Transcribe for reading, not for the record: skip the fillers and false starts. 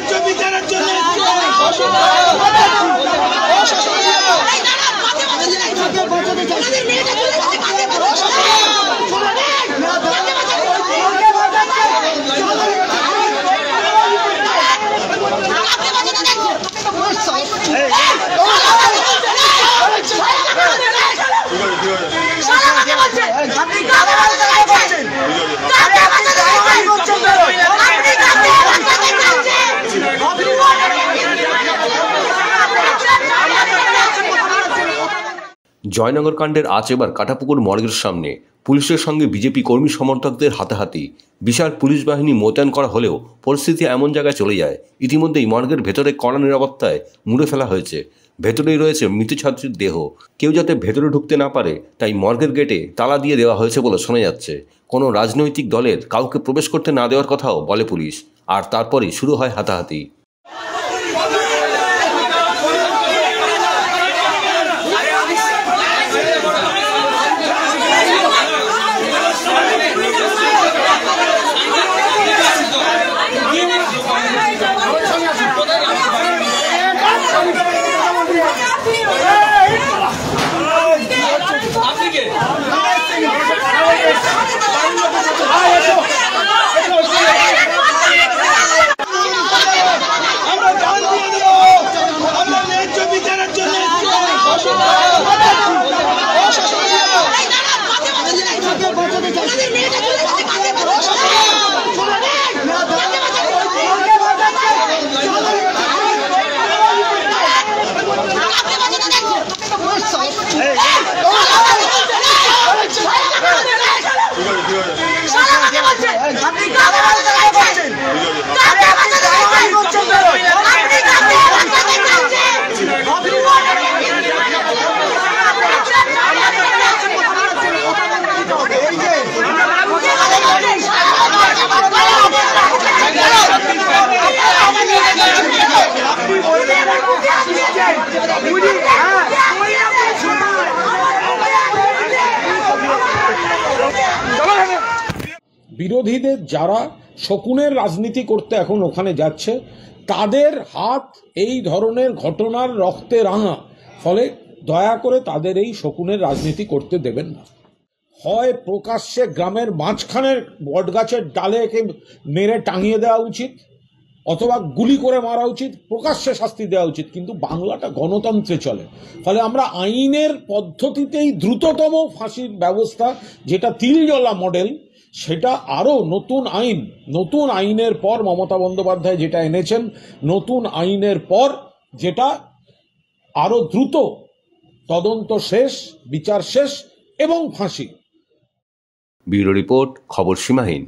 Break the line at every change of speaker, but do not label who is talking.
ন্যায্য বিচারের জন্য
জয়নগর কাণ্ডের আজ এবার কাটাপুকুর মর্গের সামনে পুলিশের সঙ্গে বিজেপি কর্মী সমর্থকদের হাতাহাতি। বিশাল পুলিশ বাহিনী মোতায়েন করা হলেও পরিস্থিতি এমন জায়গায় চলে যায় ইতিমধ্যেই মর্গের ভেতরে কড়া নিরাপত্তায় মুড়ে ফেলা হয়েছে। ভেতরেই রয়েছে মৃত ছাত্রীর দেহ। কেউ যাতে ভেতরে ঢুকতে না পারে তাই মর্গের গেটে তালা দিয়ে দেওয়া হয়েছে বলে শোনা যাচ্ছে। কোনো রাজনৈতিক দলের কাউকে প্রবেশ করতে না দেওয়ার কথাও বলে পুলিশ। আর তারপরেই শুরু হয় হাতাহাতি।
বিরোধীদের যারা শকুনের রাজনীতি করতে এখন ওখানে যাচ্ছে তাদের হাত এই ধরনের ঘটনার রক্তে রাঙা, ফলে দয়া করে তাদের এই শকুনের রাজনীতি করতে দেবেন না। হয় প্রকাশ্যে গ্রামের মাঝখানের বটগাছের ডালে একে মেরে টাঙিয়ে দেওয়া উচিত, অথবা গুলি করে মারা উচিত, প্রকাশ্যে শাস্তি দেওয়া উচিত। কিন্তু বাংলাটা গণতন্ত্রে চলে, ফলে আমরা আইনের পদ্ধতিতেই দ্রুততম ফাঁসির ব্যবস্থা, যেটা তিলজলা মডেল, সেটা আরও নতুন আইনের পর মমতা বন্দ্যোপাধ্যায় যেটা এনেছেন, নতুন আইনের পর যেটা আরও দ্রুত তদন্ত শেষ, বিচার শেষ এবং ফাঁসি।
ব্যুরো রিপোর্ট, খবর সীমাহীন।